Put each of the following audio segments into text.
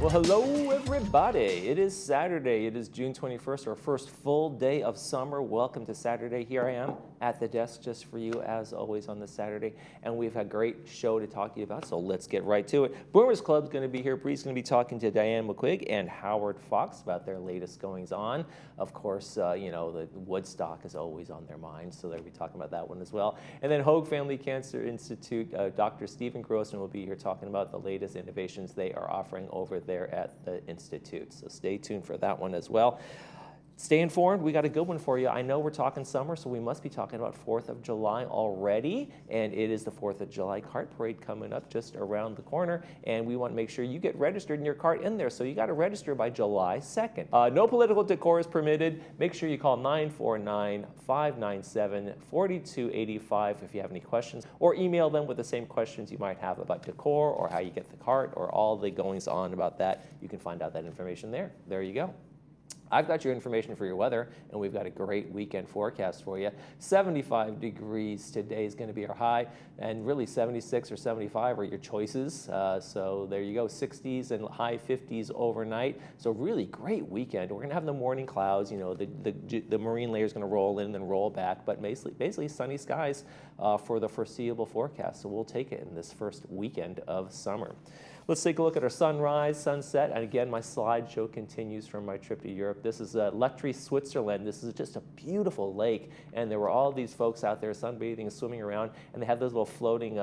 Well, hello everybody. It is Saturday. It is June 21st, our first full day of summer. Welcome to Saturday. Here I am at the desk just for you as always on this Saturday. And we've had a great show to talk to you about, so let's get right to it. Boomers Club's going to be here. Bree's going to be talking to Diane McQuigg and Howard Fox about their latest goings on. Of course, the Woodstock is always on their minds, so they'll be talking about that one as well. And then Hoag Family Cancer Institute, Dr. Stephen Grossman will be here talking about the latest innovations they are offering over there at the Institute. So stay tuned for that one as well. Stay informed. We got a good one for you. I know we're talking summer, so we must be talking about 4th of July already. And it is the 4th of July cart parade coming up just around the corner. And we want to make sure you get registered in your cart in there. So you got to register by July 2nd. No political decor is permitted. Make sure you call 949-597-4285 if you have any questions. Or email them with the same questions you might have about decor or how you get the cart or all the goings on about that. You can find out that information there. There you go. I've got your information for your weather, and we've got a great weekend forecast for you. 75 degrees today is going to be our high, and really 76 or 75 are your choices. So there you go, 60s and high 50s overnight. So really great weekend. We're going to have the morning clouds. You know, the marine layer is going to roll in and then roll back, but basically sunny skies for the foreseeable forecast. So we'll take it in this first weekend of summer. Let's take a look at our sunrise, sunset, and again, my slideshow continues from my trip to Europe. This is Lectry, Switzerland. This is just a beautiful lake, and there were all these folks out there sunbathing and swimming around, and they have this little floating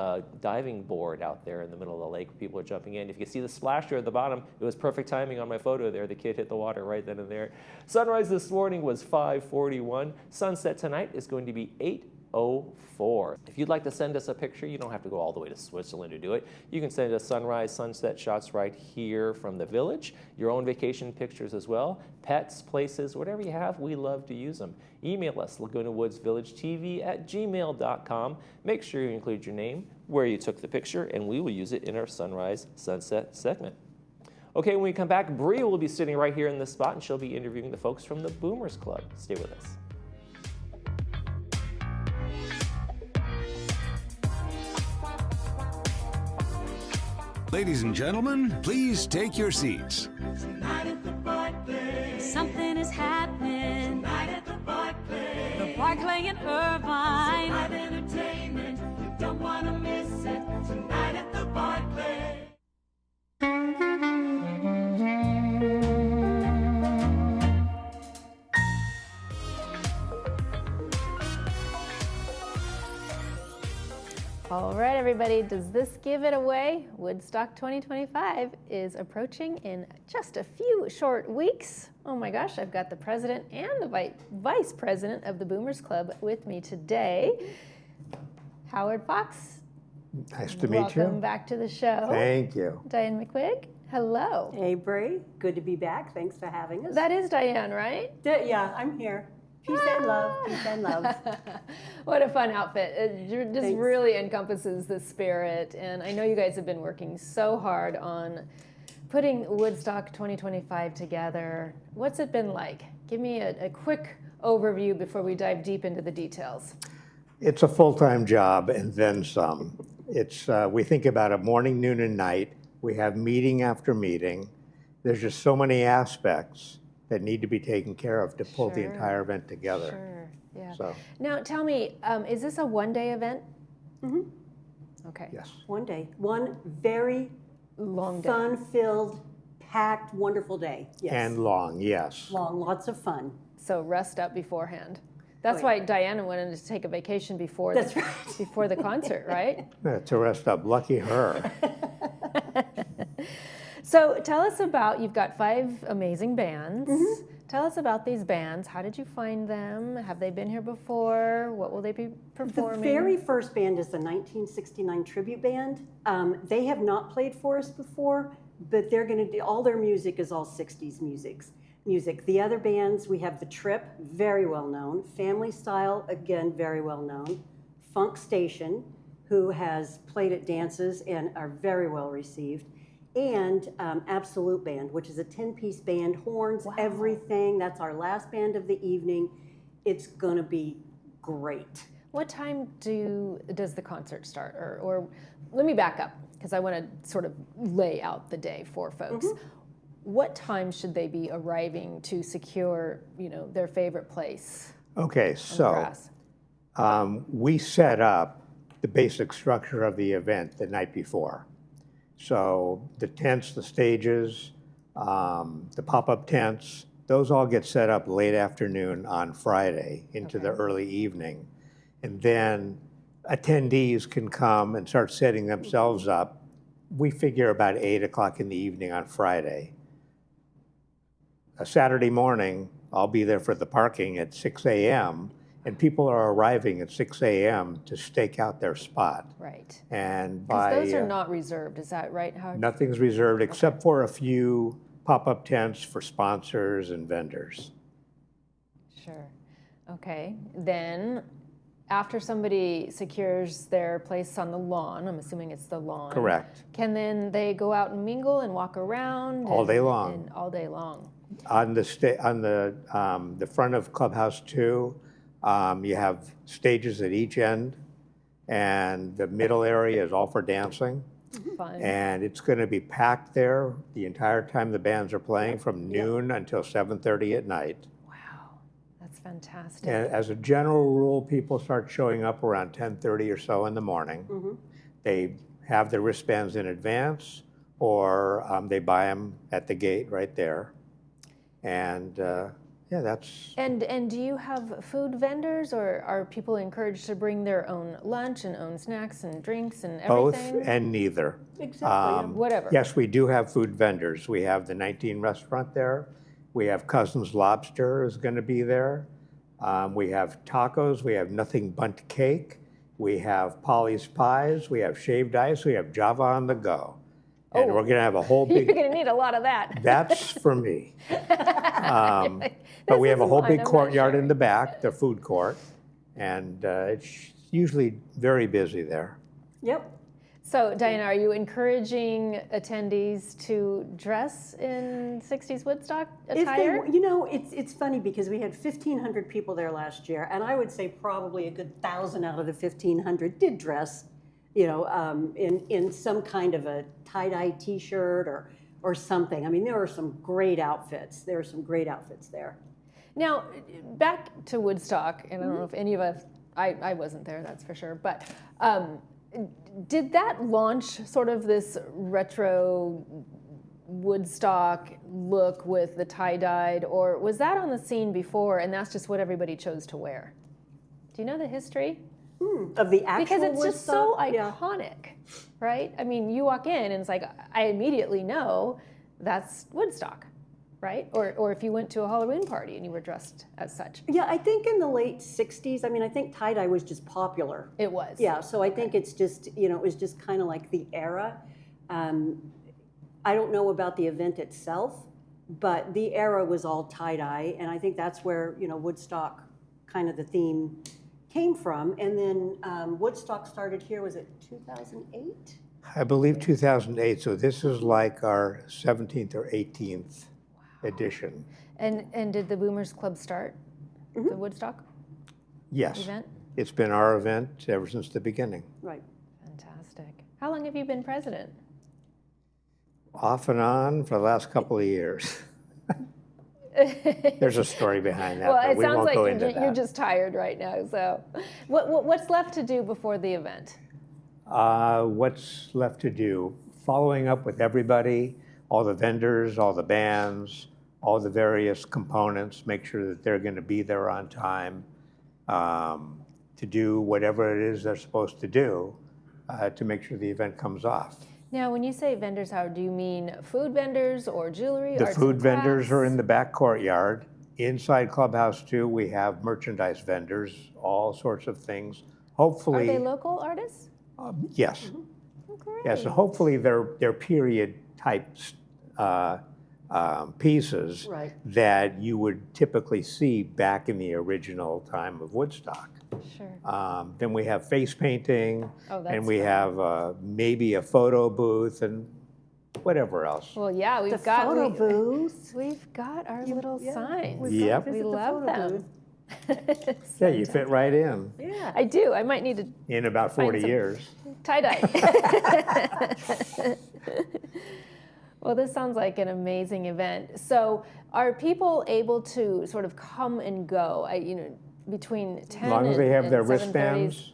diving board out there in the middle of the lake. People are jumping in. If you can see the splasher at the bottom, it was perfect timing on my photo there. The kid hit the water right then and there. Sunrise this morning was 5:41. Sunset tonight is going to be 8:04. If you'd like to send us a picture, you don't have to go all the way to Switzerland to do it. You can send us sunrise, sunset shots right here from the village, your own vacation pictures as well, pets, places, whatever you have, we love to use them. Email us, lagunawoodsvillagetv@gmail.com. Make sure you include your name, where you took the picture, and we will use it in our sunrise, sunset segment. Okay, when we come back, Bree will be sitting right here in this spot, and she'll be interviewing the folks from the Boomers Club. Stay with us. Ladies and gentlemen, please take your seats. Tonight at the Barclays. Something is happening. Tonight at the Barclays. The Barclay in Irvine. Tonight entertainment. You don't want to miss it. Tonight at the Barclays. All right, everybody, does this give it away? Woodstock 2025 is approaching in just a few short weeks. Oh my gosh, I've got the president and the vice president of the Boomers Club with me today. Howard Fox. Nice to meet you. Welcome back to the show. Thank you. Diane McQuigg. Hello. Hey, Bree. Good to be back. Thanks for having us. That is Diane, right? Yeah, I'm here. Peace and love. Peace and love. What a fun outfit. It just Thanks. really encompasses the spirit. And I know you guys have been working so hard on putting Woodstock 2025 together. What's it been like? Give me a quick overview before we dive deep into the details. It's a full-time job and then some. It's we think about it morning, noon, and night. We have meeting after meeting. There's just so many aspects that need to be taken care of to pull the Sure. entire event together. Sure, yeah. So, Now tell me, is this a one-day event? Mm-hmm. Okay. yes. One day. One very Long day. fun-filled, packed, wonderful day. Yes. And long, yes. Long, lots of fun. So rest up beforehand. That's Oh, why yeah. Diana wanted to take a vacation before That's the, right. before the concert, right? To rest up. Lucky her. So tell us about, you've got 5 amazing bands. Mm-hmm. Tell us about these bands. How did you find them? Have they been here before? What will they be performing? The very first band is the 1969 tribute band. They have not played for us before, but they're going to do, all their music is all 60s music. The other bands, we have The Trip, very well known. Family Style, again, very well known. Funk Station, who has played at dances and are very well received. And Absolute Band, which is a 10-piece band, horns, Wow. everything. That's our last band of the evening. It's going to be great. What time does the concert start? Or let me back up, because I want to sort of lay out the day for folks. what time should they be arriving to secure, their favorite place Okay, on the so grass? we set up the basic structure of the event the night before. So the tents, the stages, the pop-up tents, those all get set up late afternoon on Friday into the early evening. And then attendees can come and start setting themselves up. We figure about 8 o'clock in the evening on Friday. A Saturday morning, I'll be there for the parking at 6 a.m. and people are arriving at 6 a.m. to stake out their spot. Right. And Because by those are not reserved, is that right, Howard? nothing's reserved except for a few pop-up tents for sponsors and vendors. Sure. Okay. Then, after somebody secures their place on the lawn, I'm assuming it's the lawn. Correct. Can then they go out and mingle and walk around? All day long. And all day long. On the front of Clubhouse 2, you have stages at each end, and the middle area is all for dancing. Fun. And it's going to be packed there the entire time the bands are playing, from noon until 7:30 at night. Wow. That's fantastic. And as a general rule, people start showing up around 10:30 or so in the morning. They have their wristbands in advance, or they buy them at the gate right there. And yeah, that's And do you have food vendors, or are people encouraged to bring their own lunch and own snacks and drinks and both everything? and neither. Exactly. Whatever. Yes, we do have food vendors. We have the 19 restaurant there. We have Cousins Lobster is going to be there. We have tacos. We have Nothing Bundt Cake. We have Polly's Pies. We have Shaved Ice. We have Java on the Go. And we're going to have a whole You're big... going to need a lot of that. That's for me. But we have a isn't whole mine, big I'm not courtyard sure. in the back, the food court. And it's usually very busy there. Yep. So, Diana, are you encouraging attendees to dress in 60s Woodstock attire? It's funny because we had 1,500 people there last year, and I would say probably a good 1,000 out of the 1,500 did dress, in some kind of a tie-dye T-shirt or something. I mean, there were some great outfits. There were some great outfits there. Now, back to Woodstock, and I don't know if any of us, I wasn't there, that's for sure, but did that launch sort of this retro Woodstock look with the tie-dyed, or was that on the scene before and that's just what everybody chose to wear? Do you know the history? Of the actual Because it's just so Woodstock? Yeah. iconic, right? I mean, you walk in and it's like, I immediately know that's Woodstock, right? Or if you went to a Halloween party and you were dressed as such. Yeah, I think in the late 60s, I think tie-dye was just popular. It was. Yeah, so I think it's just, it was just kind of like the era. I don't know about the event itself, but the era was all tie-dye, and I think that's where, Woodstock, kind of the theme came from. And then Woodstock started here, was it 2008? I believe 2008, so this is like our 17th or 18th edition. And did the Boomers Club start the Woodstock Yes, event? it's been our event ever since the beginning. Right. Fantastic. How long have you been president? Off and on for the last couple of years. There's a story behind that, Well, but it we sounds won't like go into you're that. just tired right now. So, what's left to do before the event? What's left to do? Following up with everybody, all the vendors, all the bands, all the various components, make sure that they're going to be there on time to do whatever it is they're supposed to do to make sure the event comes off. Now, when you say vendors, how do you mean food vendors or jewelry? The arts food and vendors are crafts? in the back courtyard. Inside Clubhouse 2, we have merchandise vendors, all sorts of things. Hopefully, Are they local artists? yes. Oh, great. Yeah, so hopefully they're period type pieces Right. that you would typically see back in the original time of Woodstock. Sure. Then we have face painting, Oh, that's and we fun. have maybe a photo booth and whatever else. Well, yeah, The photo booth. We've got our little signs. We've Yep. got to We visit the love photo them. booth. Yeah, you fit right in Yeah. I do. I might need to in about Find 40 some- years. tie-dye. Well, this sounds like an amazing event. So, are people able to sort of come and go? Between 10 As long as they have and their 7:30s? wristbands,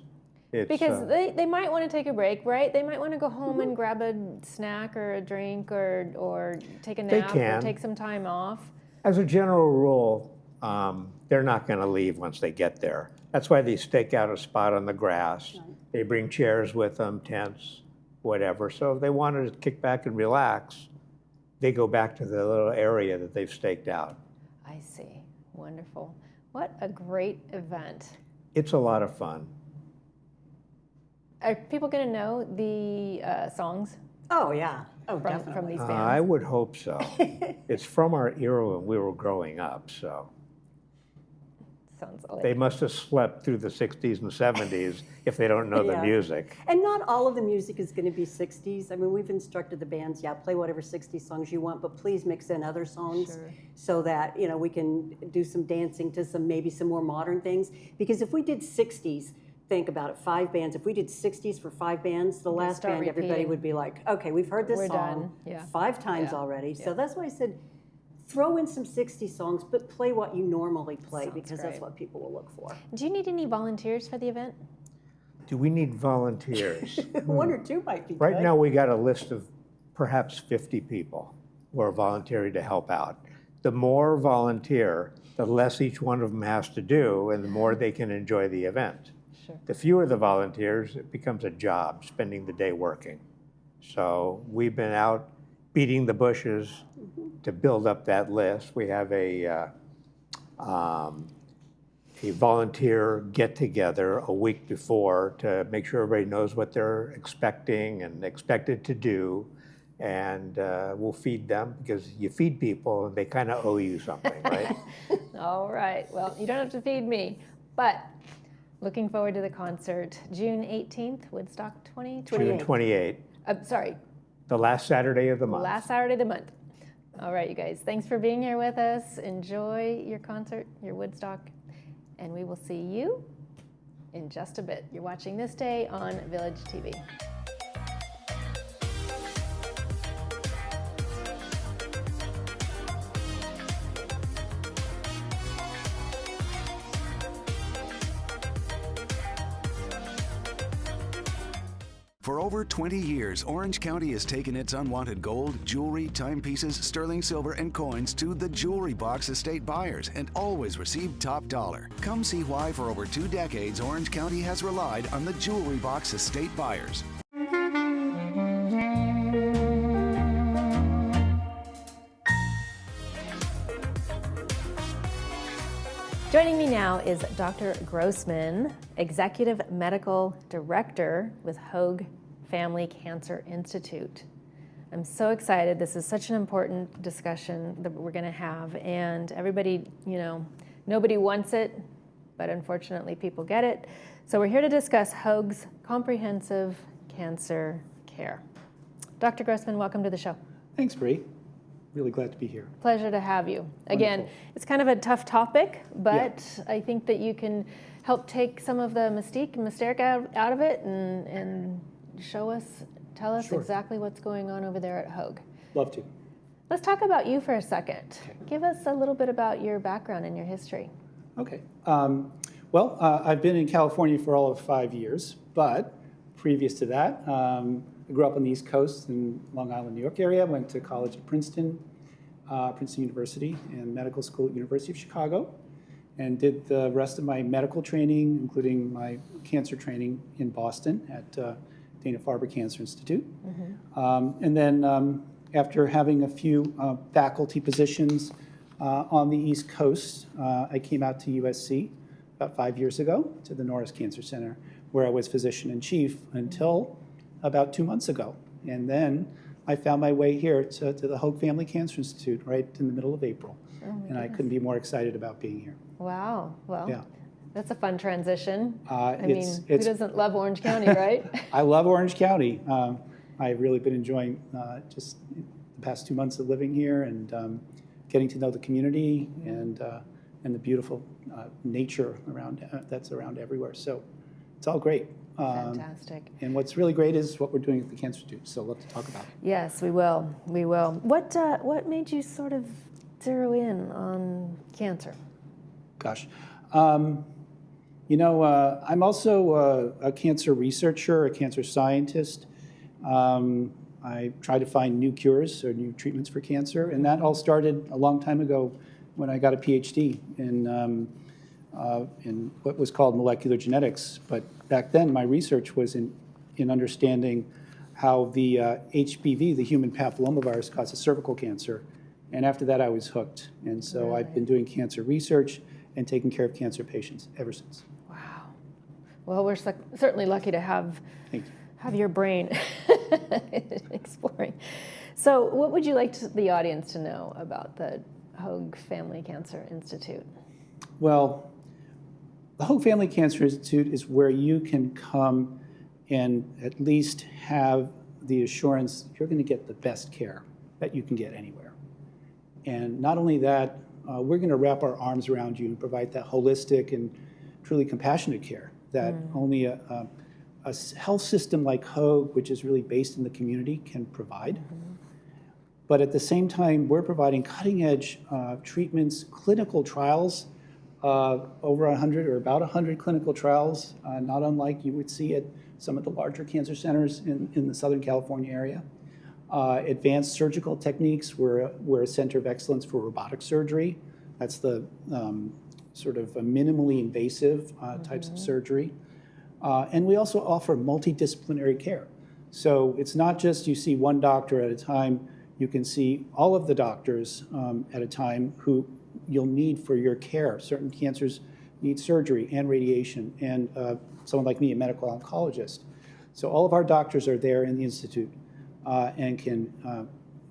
it's, Because they might want to take a break, right? They might want to go home and grab a snack or a drink or take a They nap or can. take some time off. as a general rule, they're not going to leave once they get there. That's why they stake out a spot on the grass. They bring chairs with them, tents, whatever. So if they wanted to kick back and relax, they go back to the little area that they've staked out. I see. Wonderful. What a great event. It's a lot of fun. Are people going to know the songs Oh, yeah. Oh, from definitely. these I bands? would hope so. It's from our era when we were growing up, so Sounds like they must have slept through the 60s and 70s if they don't know the Yeah. music. And not all of the music is going to be 60s. I mean, we've instructed the bands, play whatever 60s songs you want, but please mix in other songs Sure. so that, we can do some dancing to maybe some more modern things. Because if we did 60s, think about it, 5 bands. If we did 60s for 5 bands, the last start band, everybody repeating. would be like, okay, we've heard this We're song done. Yeah. 5 times Yeah. already. So Yeah. that's why I said, throw in some 60s songs, but play what you normally play Sounds because great. that's what people will look for. Do you need any volunteers for the event? Do we need volunteers? 1 or 2 might be good. Right now, we got a list of perhaps 50 people who are volunteering to help out. The more volunteer, the less each one of them has to do, and the more they can enjoy the event. Sure. The fewer the volunteers, it becomes a job, spending the day working. So we've been out beating the bushes to build up that list. We have a volunteer get-together a week before to make sure everybody knows what they're expecting and expected to do. And we'll feed them, because you feed people and they kind of owe you something, right? All right. Well, you don't have to feed me, but looking forward to the concert. June 18th, Woodstock 2020. June 28th, Sorry, the last Saturday of the month. last Saturday of the month. All right, you guys. Thanks for being here with us. Enjoy your concert, your Woodstock, and we will see you in just a bit. You're watching This Day on Village TV. For over 20 years, Orange County has taken its unwanted gold, jewelry, timepieces, sterling silver, and coins to the Jewelry Box estate buyers and always received top dollar. Come see why for over 2 decades, Orange County has relied on the Jewelry Box estate buyers. Joining me now is Dr. Grossman, Executive Medical Director with Hoag Family Cancer Institute. I'm so excited. This is such an important discussion that we're going to have, and everybody, nobody wants it, but unfortunately people get it. So we're here to discuss Hoag's comprehensive cancer care. Dr. Grossman, welcome to the show. Thanks, Bree. Really glad to be here. Pleasure to have you. Again, Wonderful. it's kind of a tough topic, but I think that you can help take some of the mystique and mysteric out of it and tell us Sure. exactly what's going on over there at Hoag. Love to. Let's talk about you for a second. Give us a little bit about your background and your history. Okay. I've been in California for all of 5 years, but previous to that, I grew up on the East Coast in Long Island, New York area. Went to college at Princeton University, and medical school at University of Chicago, and did the rest of my medical training, including my cancer training, in Boston at Dana-Farber Cancer Institute. And then after having a few faculty positions on the East Coast, I came out to USC about 5 years ago to the Norris Cancer Center, where I was physician-in-chief until about 2 months ago. And then I found my way here to the Hoag Family Cancer Institute right in the middle of April. And I couldn't be more excited about being here. Wow. Well, Yeah. that's a fun transition. It's- who doesn't love Orange County, right? I love Orange County. I've really been enjoying just the past 2 months of living here and getting to know the community and the beautiful nature around that's around everywhere. So it's all great. Fantastic. And what's really great is what we're doing at the Cancer Institute, so I'd love to talk about it. Yes, we will. We will. What made you sort of zero in on cancer? Gosh. I'm also a cancer researcher, a cancer scientist. I try to find new cures or new treatments for cancer, and that all started a long time ago when I got a PhD in what was called molecular genetics. But back then, my research was in understanding how the HPV, the human papillomavirus, causes cervical cancer. And after that, I was hooked. And so I've been doing cancer research and taking care of cancer patients ever since. Wow. Well, we're certainly lucky to have your brain exploring. So what would you like the audience to know about the Hoag Family Cancer Institute? Well, the Hoag Family Cancer Institute is where you can come and at least have the assurance you're going to get the best care that you can get anywhere. And not only that, we're going to wrap our arms around you and provide that holistic and truly compassionate care that only a health system like Hoag, which is really based in the community, can provide. But at the same time, we're providing cutting-edge treatments, clinical trials, over 100 or about 100 clinical trials, not unlike you would see at some of the larger cancer centers in the Southern California area. Advanced surgical techniques, we're a center of excellence for robotic surgery. That's the sort of a minimally invasive types of surgery. And we also offer multidisciplinary care. So it's not just you see one doctor at a time, you can see all of the doctors at a time who you'll need for your care. Certain cancers need surgery and radiation, and someone like me, a medical oncologist. So all of our doctors are there in the Institute and can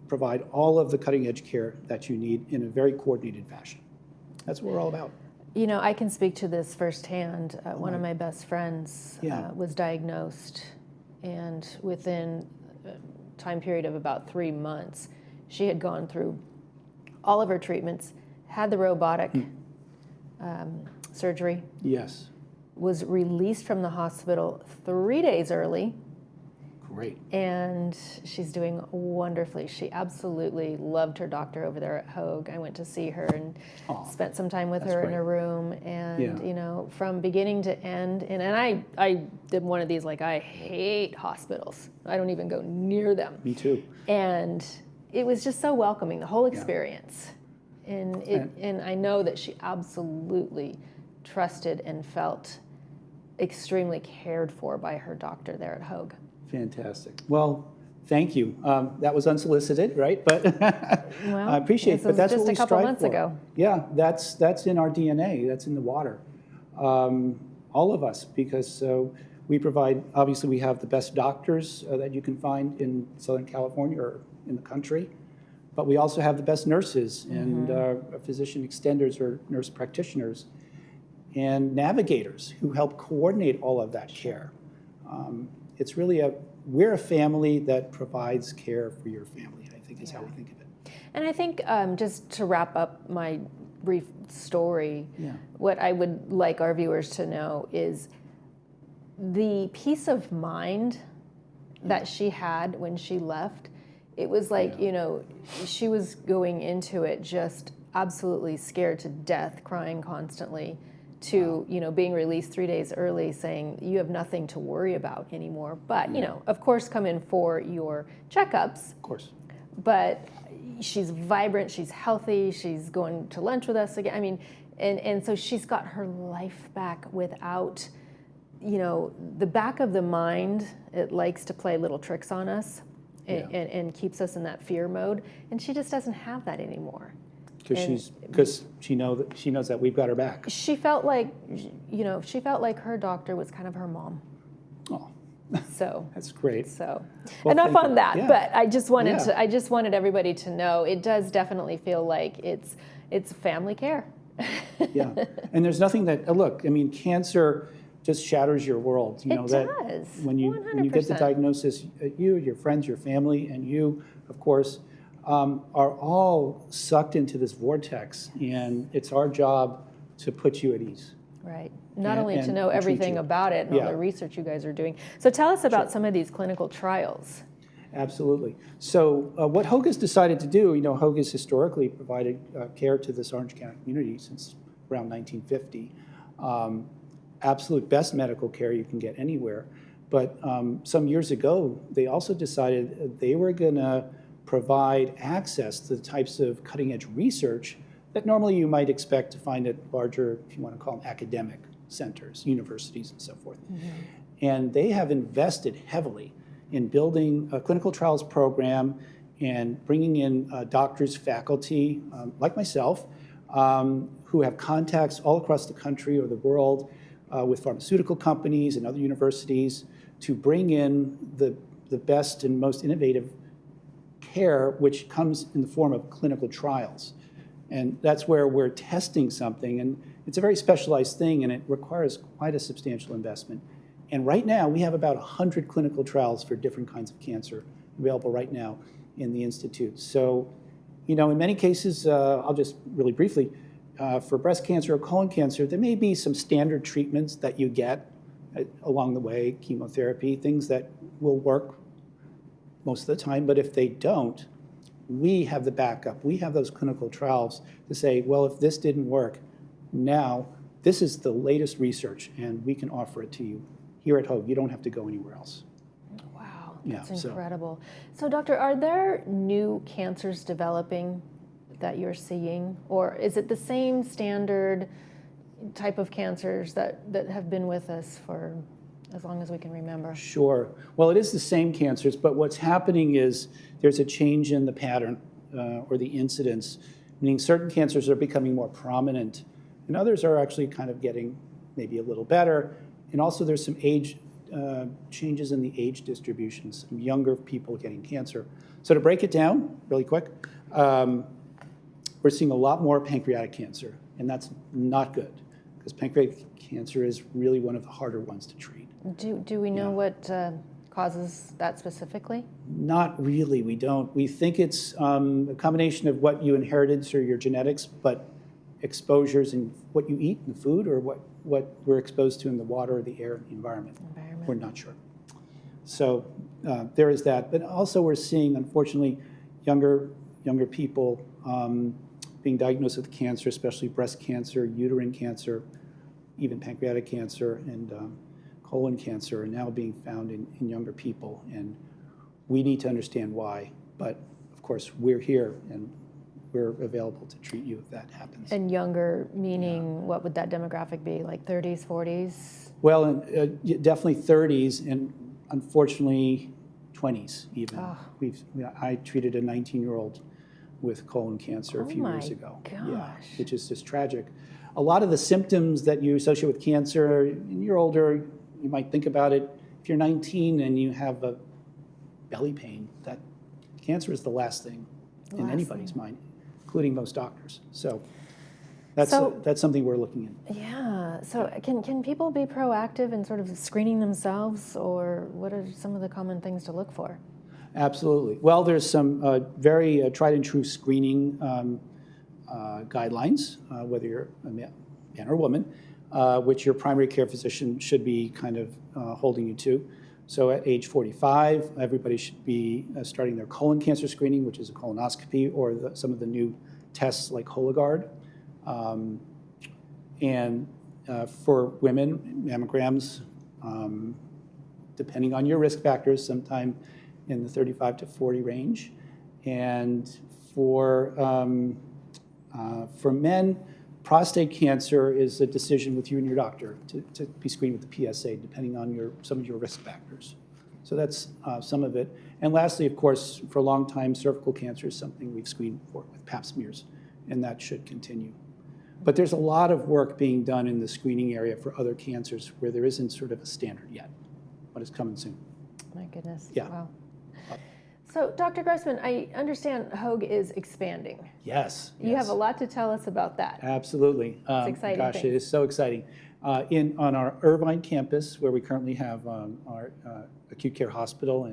provide all of the cutting edge care that you need in a very coordinated fashion. That's what we're all about. You know, I can speak to this firsthand. One of my best friends was diagnosed, and within a time period of about 3 months, she had gone through all of her treatments, had the robotic surgery. Yes. Was released from the hospital 3 days early. Great. And she's doing wonderfully. She absolutely loved her doctor over there at Hoag. I went to see her and spent some time with her in her room. And, you know, from beginning to end, and I did one of these, like, I hate hospitals. I don't even go near them. Me too. And it was just so welcoming, the whole experience. And I know that she absolutely trusted and felt extremely cared for by her doctor there at Hoag. Fantastic. Well, thank you. That was unsolicited, right? But well, I appreciate it. But that's just what we a couple strive months for. ago. Yeah, that's in our DNA. That's in the water. All of us, because we provide. Obviously, we have the best doctors that you can find in Southern California or in the country, but we also have the best nurses and physician extenders or nurse practitioners and navigators who help coordinate all of that care. It's really we're a family that provides care for your family, I think is how we think of it. And I think just to wrap up my brief story, what I would like our viewers to know is the peace of mind that she had when she left. It was like, you know, she was going into it just absolutely scared to death, crying constantly, to, you know, being released 3 days early saying you have nothing to worry about anymore. But, you know, of course, come in for your checkups. Of course. But she's vibrant, she's healthy, she's going to lunch with us again. I mean, and so she's got her life back without, you know, the back of the mind, it likes to play little tricks on us and keeps us in that fear mode. And she just doesn't have that anymore. Because she knows that we've got her back. She felt like, you know, her doctor was kind of her mom. Oh, so that's great. So well, enough on that. Yeah. But I just wanted everybody to know it does definitely feel like it's family care. Yeah, and there's nothing that look. I mean, cancer just shatters your world. You know that does. when you get the 100%. diagnosis, you, your friends, your family, and you, of course, are all sucked into this vortex, and it's our job to put you at ease. Right. Not And- only to and know treat everything you. about it and all Yeah. the research you guys are doing. So tell us about some of these clinical trials. Absolutely. So what Hogue has decided to do, Hogue has historically provided care to this Orange County community since around 1950. Absolute best medical care you can get anywhere. But some years ago, they also decided they were going to provide access to the types of cutting edge research that normally you might expect to find at larger, if you want to call them academic centers, universities and so forth. And they have invested heavily in building a clinical trials program and bringing in doctors, faculty, like myself, who have contacts all across the country or the world with pharmaceutical companies and other universities to bring in the best and most innovative care, which comes in the form of clinical trials. And that's where we're testing something, and it's a very specialized thing, and it requires quite a substantial investment. And right now, we have about 100 clinical trials for different kinds of cancer available right now in the Institute. So, in many cases, I'll just really briefly, for breast cancer or colon cancer, there may be some standard treatments that you get along the way, chemotherapy, things that will work most of the time, but if they don't, we have the backup. We have those clinical trials to say, well, if this didn't work, now this is the latest research, and we can offer it to you here at Hogue. You don't have to go anywhere else. Wow, Yeah, that's so- incredible. So, doctor, are there new cancers developing that you're seeing? Or is it the same standard type of cancers that have been with us for as long as we can remember? Sure. Well, it is the same cancers, but what's happening is there's a change in the pattern or the incidence, meaning certain cancers are becoming more prominent, and others are actually kind of getting maybe a little better. And also there's some age changes in the age distribution, some younger people getting cancer. So to break it down really quick, we're seeing a lot more pancreatic cancer, and that's not good because pancreatic cancer is really one of the harder ones to treat. Do we know what causes that specifically? Not really, we don't. We think it's a combination of what you inherited through your genetics, but exposures in what you eat in the food or what we're exposed to in the water or the air, the environment. We're not sure. So there is that. But also we're seeing, unfortunately, younger people being diagnosed with cancer, especially breast cancer, uterine cancer, even pancreatic cancer, and colon cancer are now being found in younger people. And we need to understand why. But of course, we're here and we're available to treat you if that happens. And younger, meaning what would that demographic be, like 30s, 40s? Well, definitely 30s and unfortunately 20s even. Oh. I treated a 19-year-old with colon cancer a few years ago. Gosh. Yeah, which is just tragic. A lot of the symptoms that you associate with cancer, when you're older, you might think about it. If you're 19 and you have a belly pain, that cancer is the last thing in anybody's mind, including most doctors. So that's something we're looking at. Yeah. So can people be proactive in sort of screening themselves, or what are some of the common things to look for? Absolutely. Well, there's some very tried and true screening guidelines, whether you're a man or woman, which your primary care physician should be kind of holding you to. So at age 45, everybody should be starting their colon cancer screening, which is a colonoscopy, or some of the new tests like Cologuard. And for women, mammograms, depending on your risk factors, sometime in the 35 to 40 range. And for men, prostate cancer is a decision with you and your doctor to be screened with the PSA, depending on some of your risk factors. So that's some of it. And lastly, of course, for a long time, cervical cancer is something we've screened for with Pap smears, and that should continue. But there's a lot of work being done in the screening area for other cancers where there isn't sort of a standard yet, but it's coming soon. My goodness. Yeah. Wow. So, Dr. Grossman, I understand Hogue is expanding. Yes. You have a lot to tell us about that. Absolutely. It's exciting. Gosh, it is so exciting. On our Irvine campus, where we currently have our acute care hospital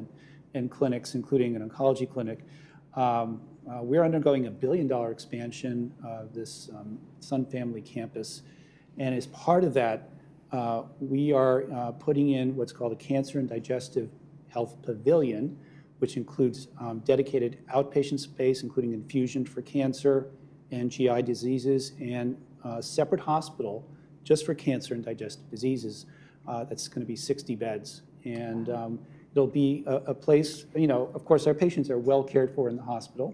and clinics, including an oncology clinic, we're undergoing $1 billion expansion of this Sun Family campus. And as part of that, we are putting in what's called a Cancer and Digestive Health Pavilion, which includes dedicated outpatient space, including infusion for cancer and GI diseases, and a separate hospital just for cancer and digestive diseases. That's going to be 60 beds. And it'll be a place, of course, our patients are well cared for in the hospital,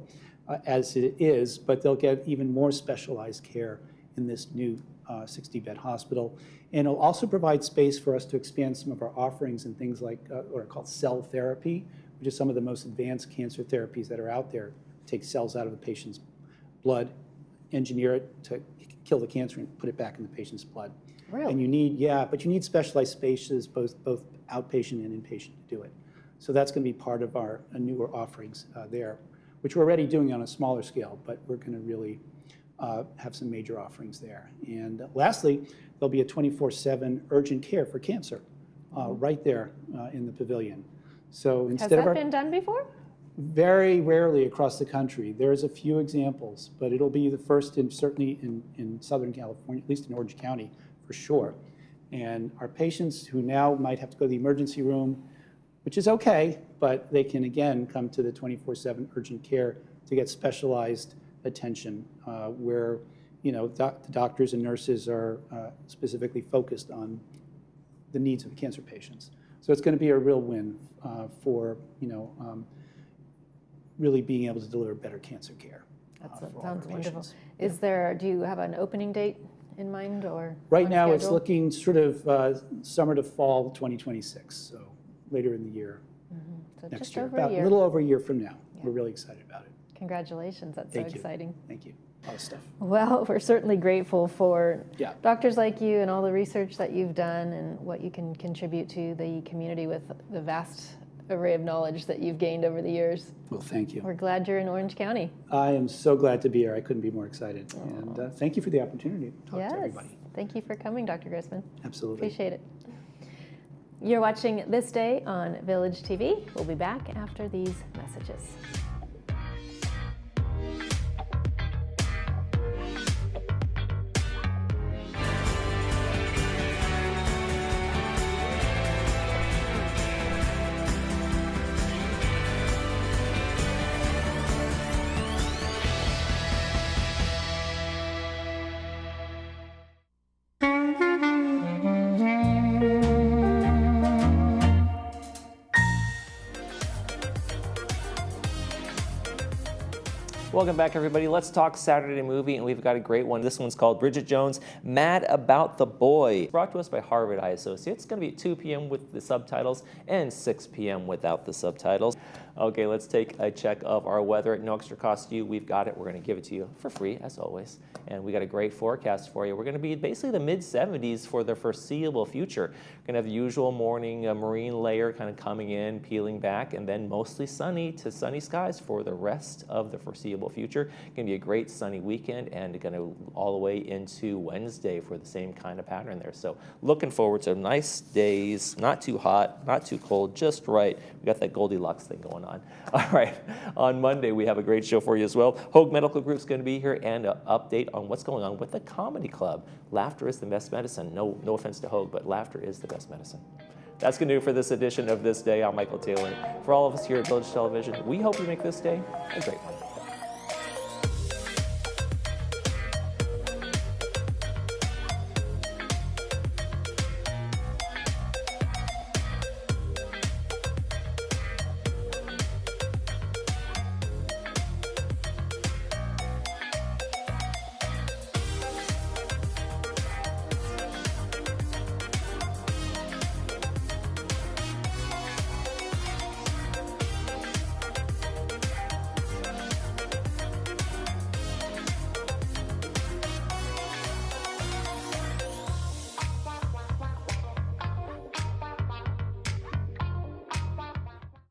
as it is, but they'll get even more specialized care in this new 60-bed hospital. And it'll also provide space for us to expand some of our offerings in things like what are called cell therapy, which is some of the most advanced cancer therapies that are out there. Take cells out of the patient's blood, engineer it to kill the cancer, and put it back in the patient's blood. Really? And you need specialized spaces, both outpatient and inpatient, to do it. So that's going to be part of our newer offerings there, which we're already doing on a smaller scale, but we're going to really have some major offerings there. And lastly, there'll be a 24/7 urgent care for cancer right there in the pavilion. So instead Has of that been done before? very rarely across the country. There's a few examples, but it'll be the first certainly in Southern California, at least in Orange County, for sure. And our patients who now might have to go to the emergency room, which is okay, but they can again come to the 24/7 urgent care to get specialized attention where the doctors and nurses are specifically focused on the needs of cancer patients. So it's going to be a real win for really being able to deliver better cancer care. That for all sounds our wonderful. patients. Do you have an opening date in mind or Right on now, it's schedule? looking sort of summer to fall 2026, so later in the year, So next just year. over About a year. a little over a year from now. We're really excited about it. Congratulations, that's Thank so you. exciting. Thank you. A lot of stuff. Well, we're certainly grateful for Yeah. doctors like you and all the research that you've done and what you can contribute to the community with the vast array of knowledge that you've gained over the years. Well, thank you. We're glad you're in Orange County. I am so glad to be here. I couldn't be more excited. And thank you for the opportunity to talk Yes. to everybody. Thank you for coming, Dr. Grossman. Absolutely. Appreciate it. You're watching This Day on Village TV. We'll be back after these messages. Welcome back, everybody. Let's talk Saturday movie, and we've got a great one. This one's called Bridget Jones' Mad About the Boy. Brought to us by Harvard Eye Associates. It's going to be at 2 p.m. with the subtitles and 6 p.m. without the subtitles. Okay, let's take a check of our weather at no extra cost to you. We've got it. We're going to give it to you for free, as always. And we got a great forecast for you. We're going to be basically the mid-70s for the foreseeable future. We're going to have the usual morning marine layer kind of coming in, peeling back, and then mostly sunny to sunny skies for the rest of the foreseeable future. Going to be a great sunny weekend and going to all the way into Wednesday for the same kind of pattern there. So looking forward to nice days, not too hot, not too cold, just right. We got that Goldilocks thing going on. All right, on Monday we have a great show for you as well. Hoag Medical Group's going to be here and an update on what's going on with the Comedy Club. Laughter is the best medicine. No offense to Hoag, but laughter is the best medicine. That's going to do it for this edition of This Day. I'm Michael Taylor. For all of us here at Village Television, we hope you make this day a great one.